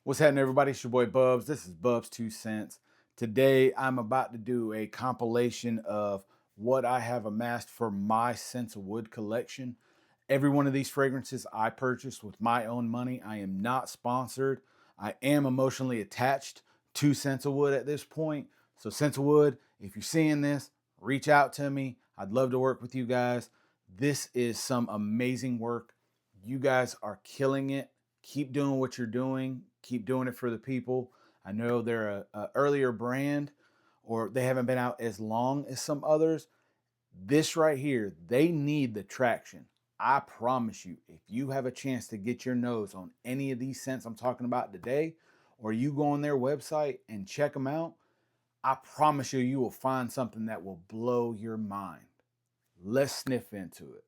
What's happening, everybody? It's your boy Bubs. This is Bubs 2 Cents. Today, I'm about to do a compilation of what I have amassed for my Sandalwood collection. Every one of these fragrances I purchased with my own money. I am not sponsored. I am emotionally attached to Sandalwood at this point. So, Sandalwood, if you're seeing this, reach out to me. I'd love to work with you guys. This is some amazing work. You guys are killing it. Keep doing what you're doing. Keep doing it for the people. I know they're a earlier brand, or they haven't been out as long as some others. This right here, they need the traction. I promise you, if you have a chance to get your nose on any of these scents I'm talking about today, or you go on their website and check them out, I promise you, you will find something that will blow your mind. Let's sniff into it.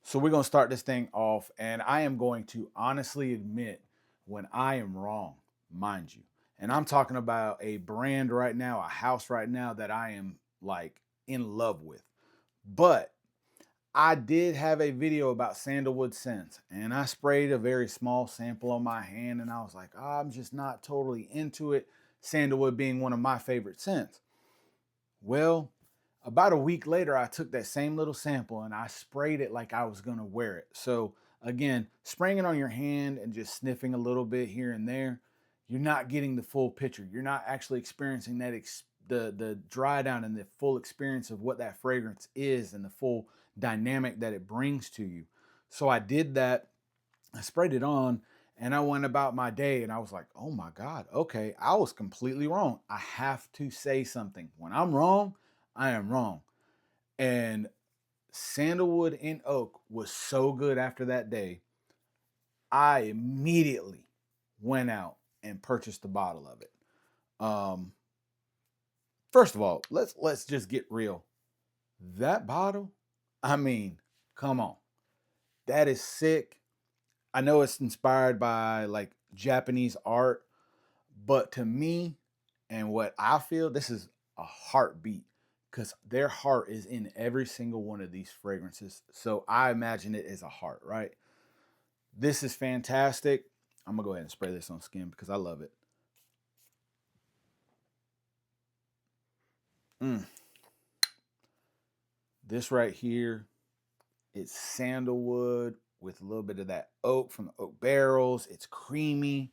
So we're going to start this thing off, and I am going to honestly admit when I am wrong, mind you. And I'm talking about a brand right now, a house right now that I am like in love with. But I did have a video about sandalwood scents, and I sprayed a very small sample on my hand, and I was like, oh, I'm just not totally into it. Sandalwood being one of my favorite scents. Well, about a week later, I took that same little sample and I sprayed it like I was gonna wear it. So again, spraying it on your hand and just sniffing a little bit here and there, you're not getting the full picture. You're not actually experiencing that the dry down and the full experience of what that fragrance is and the full dynamic that it brings to you. So I did that. I sprayed it on and I went about my day and I was like, oh my God, okay, I was completely wrong. I have to say something. When I'm wrong, I am wrong. And sandalwood and oak was so good after that day. I immediately went out and purchased a bottle of it. Um, First of all, let's just get real. That bottle, I mean, come on. That is sick. I know it's inspired by like Japanese art, but to me and what I feel, this is a heartbeat because their heart is in every single one of these fragrances. So I imagine it as a heart, right? This is fantastic. I'm gonna go ahead and spray this on skin because I love it. Mm. This right here, it's sandalwood with a little bit of that oak from the oak barrels. It's creamy.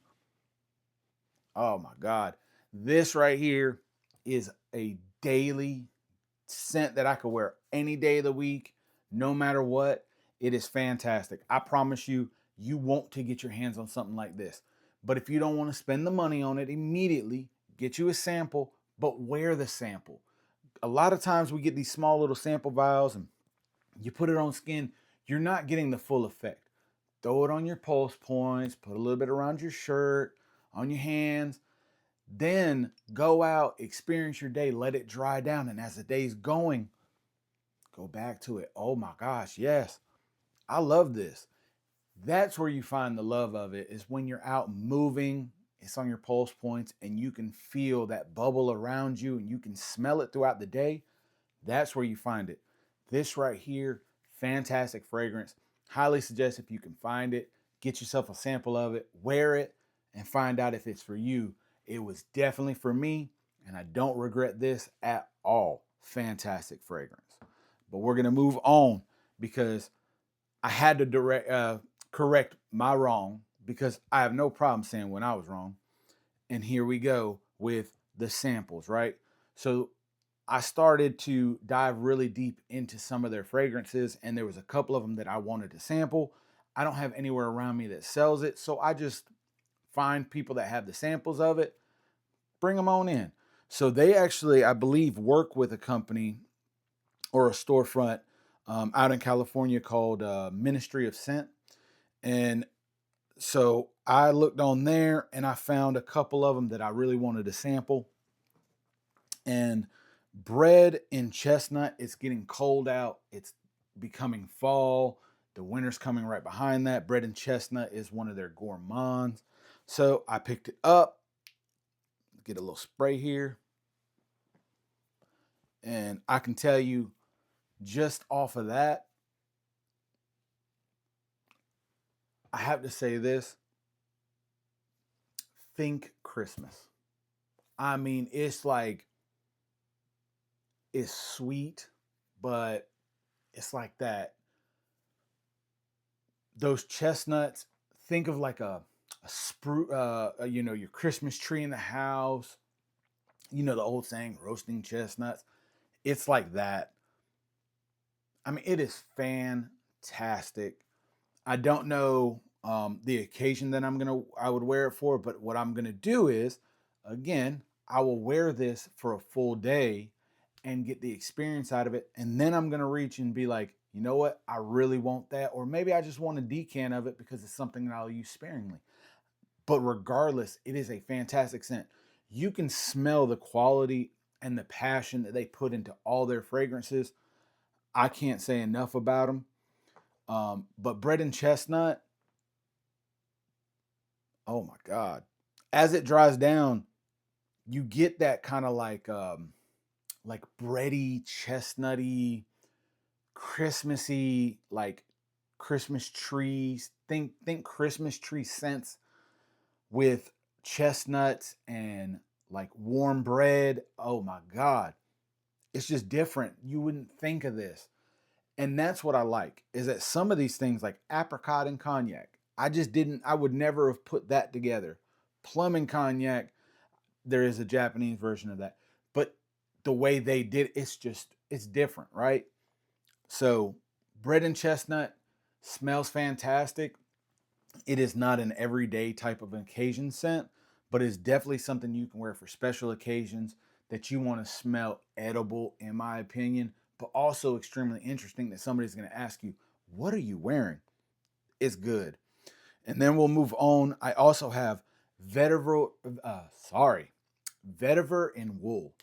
Oh my God. This right here is a daily scent that I could wear any day of the week, no matter what. It is fantastic. I promise you, you want to get your hands on something like this. But if you don't want to spend the money on it immediately, get you a sample, but wear the sample. A lot of times we get these small little sample vials and you put it on skin, you're not getting the full effect. Throw it on your pulse points, put a little bit around your shirt, on your hands, then go out, experience your day, let it dry down. And as the day's going, go back to it. Oh my gosh, yes, I love this. That's where you find the love of it, is when you're out moving, it's on your pulse points, and you can feel that bubble around you and you can smell it throughout the day. That's where you find it. This right here, fantastic fragrance. Highly suggest if you can find it, get yourself a sample of it, wear it, and find out if it's for you. It was definitely for me, and I don't regret this at all. Fantastic fragrance. But we're gonna move on because I had to correct my wrong because I have no problem saying when I was wrong. And here we go with the samples, right? So I started to dive really deep into some of their fragrances, and there was a couple of them that I wanted to sample. I don't have anywhere around me that sells it, so I just find people that have the samples of it, bring them on in. So they actually, I believe, work with a company or a storefront out in California called Ministry of Scent. And so I looked on there and I found a couple of them that I really wanted to sample. And bread and chestnut, it's getting cold out. It's becoming fall. The winter's coming right behind that. Bread and chestnut is one of their gourmands. So I picked it up, get a little spray here. And I can tell you just off of that, I have to say this: think Christmas. I mean, it's like, it's sweet, but it's like that. Those chestnuts, think of like a spruce, your Christmas tree in the house. You know the old saying, roasting chestnuts. It's like that. I mean, it is fantastic. I don't know the occasion that I would wear it for, but what I'm gonna do is, again, I will wear this for a full day and get the experience out of it, and then I'm gonna reach and be like, you know what, I really want that, or maybe I just want a decant of it because it's something that I'll use sparingly. But regardless, it is a fantastic scent. You can smell the quality and the passion that they put into all their fragrances. I can't say enough about them. But bread and chestnut, oh my God. As it dries down, you get that kind of like bready, chestnutty, Christmassy, like Christmas trees. Think Christmas tree scents with chestnuts and like warm bread. Oh my God. It's just different. You wouldn't think of this. And that's what I like, is that some of these things like apricot and cognac, I would never have put that together. Plum and cognac, there is a Japanese version of that. But the way they did it's different, right? So bread and chestnut smells fantastic. It is not an everyday type of occasion scent, but it's definitely something you can wear for special occasions that you want to smell edible, in my opinion, but also extremely interesting that somebody's going to ask you, what are you wearing? It's good. And then we'll move on. I also have vetiver, sorry, vetiver and wool.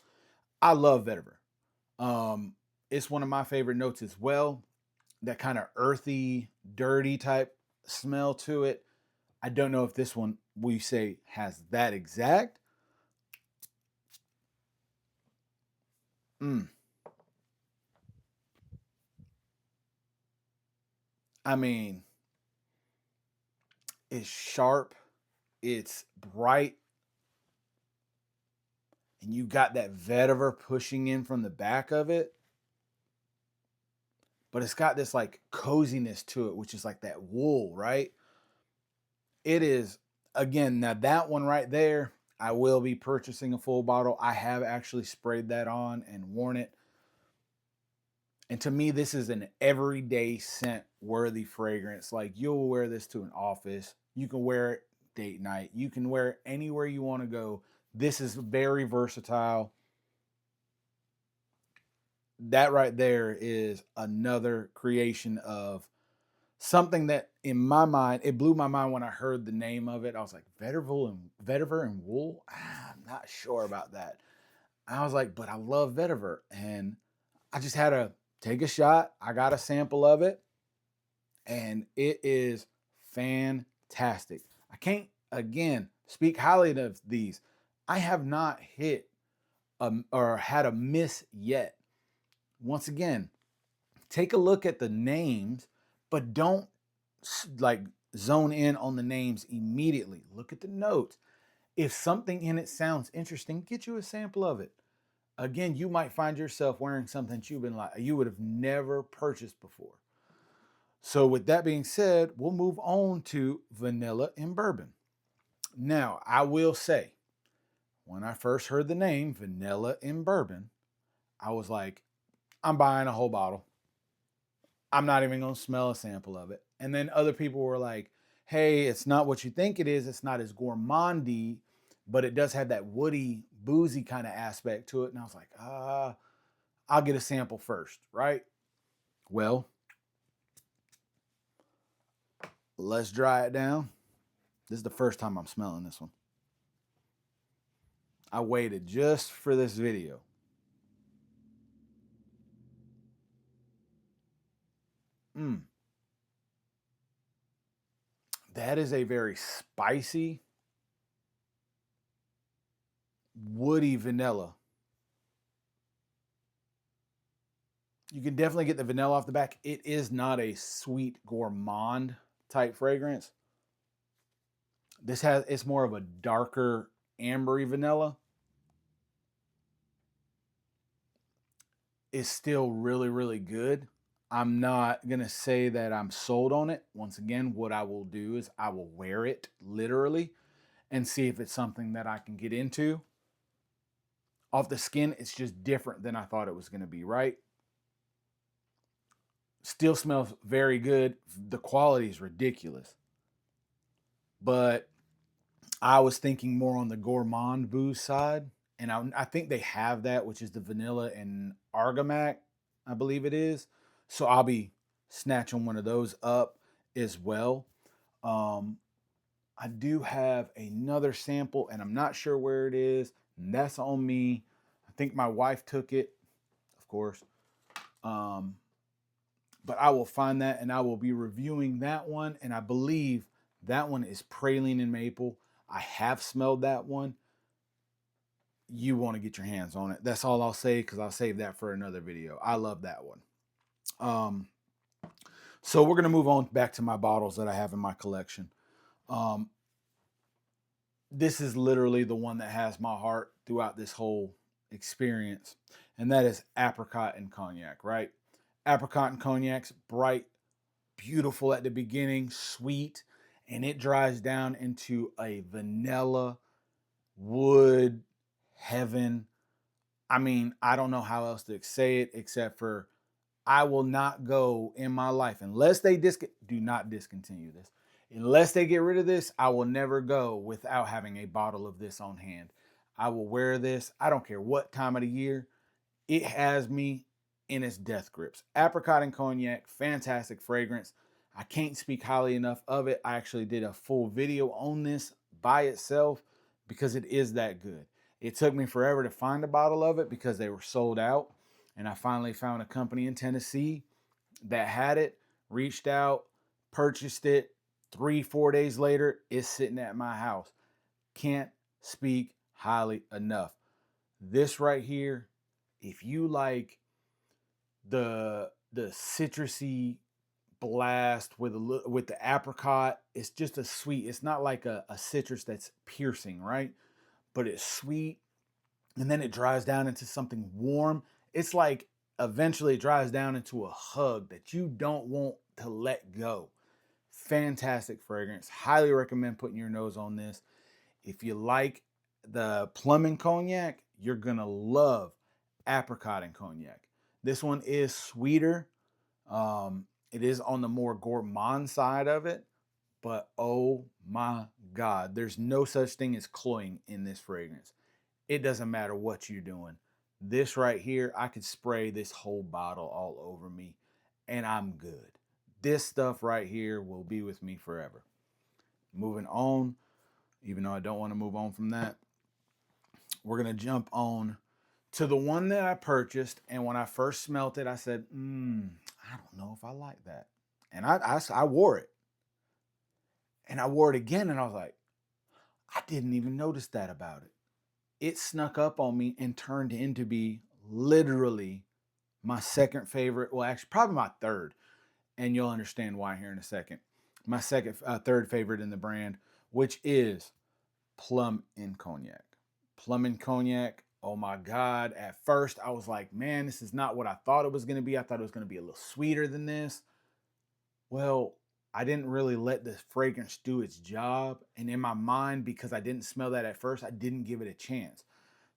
I love vetiver. Um, it's one of my favorite notes as well. That kind of earthy, dirty type smell to it. I don't know if this one we say has that exact. Mm. I mean, it's sharp, it's bright, and you got that vetiver pushing in from the back of it. But it's got this like coziness to it, which is like that wool, right? It is, again, now that one right there, I will be purchasing a full bottle. I have actually sprayed that on and worn it. And to me, this is an everyday scent worthy fragrance. Like, you'll wear this to an office. You can wear it date night. You can wear it anywhere you want to go. This is very versatile. That right there is another creation of something that, in my mind, it blew my mind when I heard the name of it. I was like, Vetiver and wool? I'm not sure about that. I was like, but I love vetiver. And I just had to take a shot. I got a sample of it, and it is fantastic. I can't, again, speak highly of these. I have not hit or had a miss yet. Once again, take a look at the names, but don't like zone in on the names immediately. Look at the notes. If something in it sounds interesting, get you a sample of it. Again, you might find yourself wearing something that you would have never purchased before. So with that being said, we'll move on to vanilla and bourbon. Now, I will say, when I first heard the name vanilla and bourbon, I was like, I'm buying a whole bottle. I'm not even going to smell a sample of it. And then other people were like, hey, it's not what you think it is. It's not as gourmandy, but it does have that woody, boozy kind of aspect to it. And I was like, I'll get a sample first, right? Well, let's dry it down. This is the first time I'm smelling this one. I waited just for this video. Mm. That is a very spicy, woody vanilla. You can definitely get the vanilla off the back. It is not a sweet gourmand type fragrance. It's more of a darker ambery vanilla. It's still really, really good. I'm not going to say that I'm sold on it. Once again, what I will do is I will wear it literally and see if it's something that I can get into. Off the skin, it's just different than I thought it was going to be, right? Still smells very good. The quality is ridiculous. But I was thinking more on the gourmand booze side. And I think they have that, which is the vanilla and argamac, I believe it is. So I'll be snatching one of those up as well. Um, I do have another sample, and I'm not sure where it is. And that's on me. I think my wife took it, of course. Um, but I will find that, and I will be reviewing that one. And I believe that one is praline and maple. I have smelled that one. You want to get your hands on it. That's all I'll say, because I'll save that for another video. I love that one. Um, so we're going to move on back to my bottles that I have in my collection. Um, this is literally the one that has my heart throughout this whole experience, and that is apricot and cognac, right? Apricot and cognac's bright, beautiful at the beginning, sweet, and it dries down into a vanilla wood heaven. I mean, I don't know how else to say it except for I will not go in my life unless they do not discontinue this. Unless they get rid of this, I will never go without having a bottle of this on hand. I will wear this. I don't care what time of the year. It has me in its death grips. Apricot and cognac, fantastic fragrance. I can't speak highly enough of it. I actually did a full video on this by itself because it is that good. It took me forever to find a bottle of it because they were sold out. And I finally found a company in Tennessee that had it, reached out, purchased it. 3-4 days later, it's sitting at my house. Can't speak highly enough. This right here, if you like the citrusy blast with the apricot, it's just a sweet. It's not like a citrus that's piercing, right? But it's sweet, and then it dries down into something warm. It's like eventually it dries down into a hug that you don't want to let go. Fantastic fragrance. Highly recommend putting your nose on this. If you like the plum and cognac, you're gonna love apricot and cognac. This one is sweeter. It is on the more gourmand side of it, but oh my God, there's no such thing as cloying in this fragrance. It doesn't matter what you're doing. This right here, I could spray this whole bottle all over me and I'm good. This stuff right here will be with me forever. Moving on, even though I don't want to move on from that, we're going to jump on to the one that I purchased. And when I first smelt it, I said, I don't know if I like that. And I wore it. And I wore it again and I was like, I didn't even notice that about it. It snuck up on me and turned into be literally my second favorite. Well, actually, probably my third. And you'll understand why here in a second. My third favorite in the brand, which is Plum and Cognac. Plum and Cognac. Oh my God. At first, I was like, man, this is not what I thought it was going to be. I thought it was going to be a little sweeter than this. Well, I didn't really let the fragrance do its job. And in my mind, because I didn't smell that at first, I didn't give it a chance.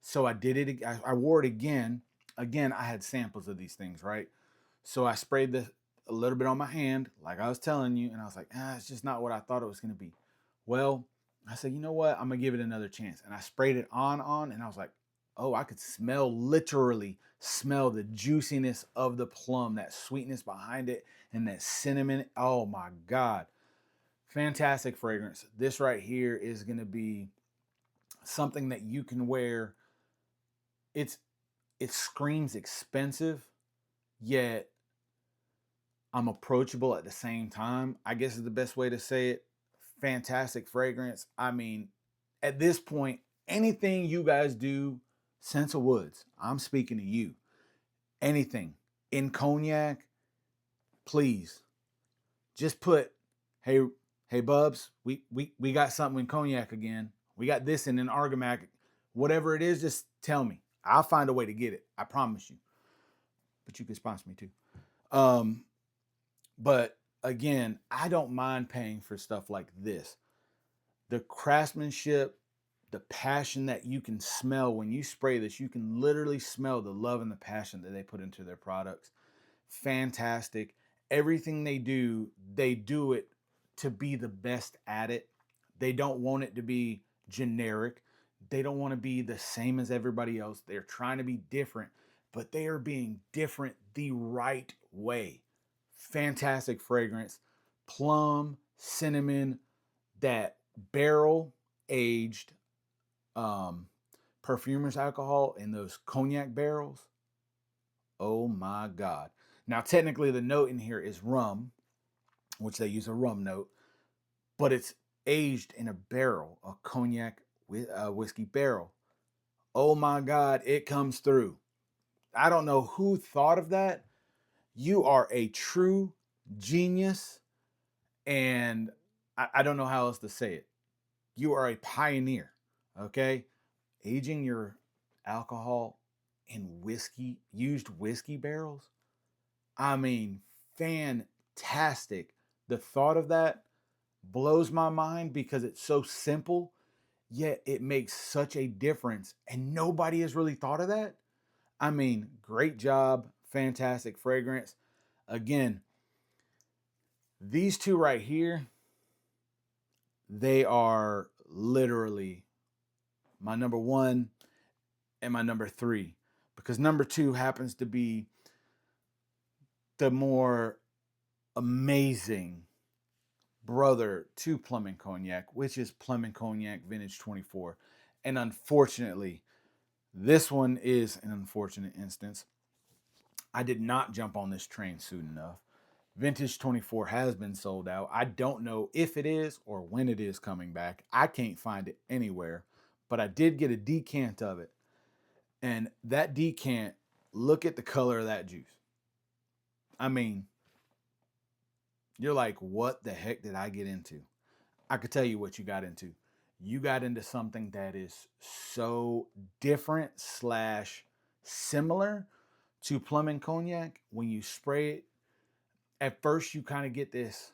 So I did it. I wore it again. Again, I had samples of these things, right? So I sprayed a little bit on my hand, like I was telling you. And I was like, it's just not what I thought it was going to be. Well, I said, you know what? I'm going to give it another chance. And I sprayed it on. And I was like, oh, I could literally smell the juiciness of the plum, that sweetness behind it, and that cinnamon. Oh my God. Fantastic fragrance. This right here is going to be something that you can wear. It screams expensive, yet I'm approachable at the same time, I guess is the best way to say it. Fantastic fragrance. I mean, at this point, anything you guys do, Sense of Woods, I'm speaking to you. Anything. In cognac, please just put, hey, hey, Bubs, we got something in cognac again. We got this in an Argamac. Whatever it is, just tell me. I'll find a way to get it. I promise you. But you can sponsor me too. Um, but again, I don't mind paying for stuff like this. The craftsmanship, the passion that you can smell when you spray this, you can literally smell the love and the passion that they put into their products. Fantastic. Everything they do it to be the best at it. They don't want it to be generic. They don't want to be the same as everybody else. They're trying to be different, but they are being different the right way. Fantastic fragrance. Plum, cinnamon, that barrel aged perfumer's alcohol in those cognac barrels. Oh my God. Now, technically, the note in here is rum, which they use a rum note, but it's aged in a barrel, a cognac whiskey barrel. Oh my God, it comes through. I don't know who thought of that. You are a true genius, and I don't know how else to say it. You are a pioneer, okay? Aging your alcohol in used whiskey barrels. I mean, fantastic. The thought of that blows my mind because it's so simple, yet it makes such a difference. And nobody has really thought of that. I mean, great job. Fantastic fragrance. Again, these two right here, they are literally my number one and my number three, because number two happens to be the more amazing brother to Plum and Cognac, which is Plum and Cognac Vintage 24. And unfortunately, this one is an unfortunate instance. I did not jump on this train soon enough. Vintage 24 has been sold out. I don't know if it is or when it is coming back. I can't find it anywhere, but I did get a decant of it. And that decant, look at the color of that juice. I mean, you're like, what the heck did I get into? I could tell you what you got into. You got into something that is so different slash similar to Plum and Cognac. When you spray it, at first you kind of get this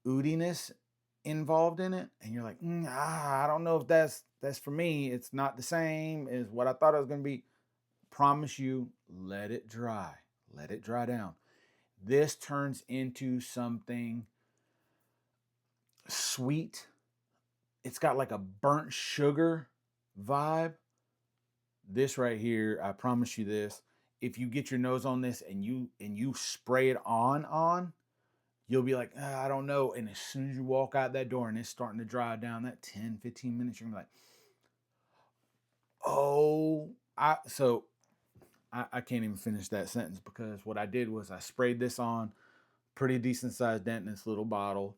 oudiness involved in it, and you're like, I don't know if that's for me. It's not the same as what I thought it was going to be. Promise you, let it dry. Let it dry down. This turns into something sweet. It's got like a burnt sugar vibe. This right here, I promise you this. If you get your nose on this and you spray it on, you'll be like, I don't know. And as soon as you walk out that door and it's starting to dry down, that 10, 15 minutes, you're gonna be like, oh, I can't even finish that sentence, because what I did was I sprayed this on, pretty decent sized dent in this little bottle.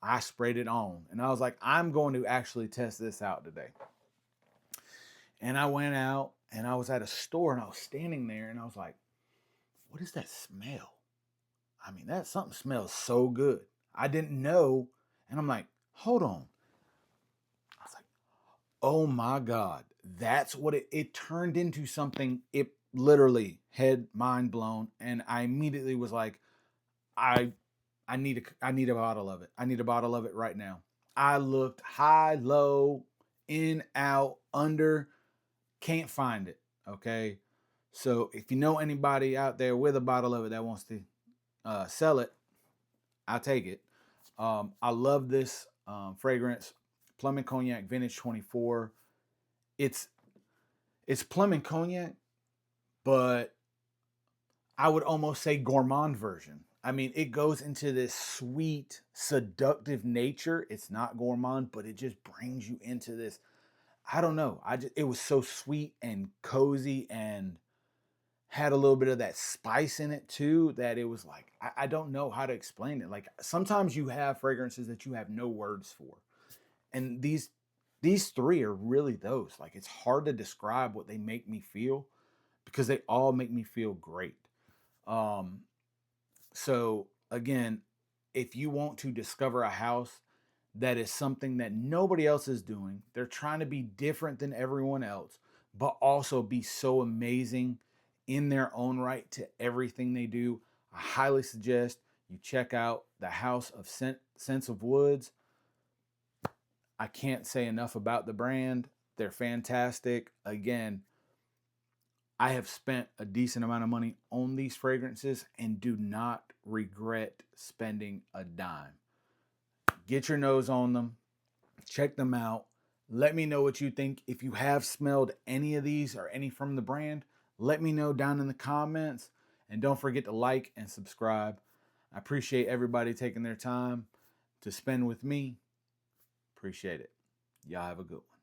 I sprayed it on and I was like, I'm going to actually test this out today. And I went out and I was at a store and I was standing there and I was like, what is that smell? I mean, that something smells so good. I didn't know. And I'm like, hold on. I was like, oh my God. That's what it turned into something. It literally head mind blown. And I immediately was like, I I need a bottle of it. I need a bottle of it right now. I looked high, low, in, out, under, can't find it. Okay. So if you know anybody out there with a bottle of it that wants to sell it, I'll take it. I love this fragrance, Plum and Cognac Vintage 24. It's Plum and Cognac, but I would almost say gourmand version. I mean, it goes into this sweet, seductive nature. It's not gourmand, but it just brings you into this. I don't know. It was so sweet and cozy and had a little bit of that spice in it too, that it was like, I don't know how to explain it. Like sometimes you have fragrances that you have no words for. And these three are really those. Like it's hard to describe what they make me feel, because they all make me feel great. Um, so again, if you want to discover a house that is something that nobody else is doing, they're trying to be different than everyone else, but also be so amazing in their own right to everything they do, I highly suggest you check out the House of Sense of Woods. I can't say enough about the brand. They're fantastic. Again, I have spent a decent amount of money on these fragrances and do not regret spending a dime. Get your nose on them, check them out. Let me know what you think. If you have smelled any of these or any from the brand, let me know down in the comments. And don't forget to like and subscribe. I appreciate everybody taking their time to spend with me. Appreciate it. Y'all have a good one.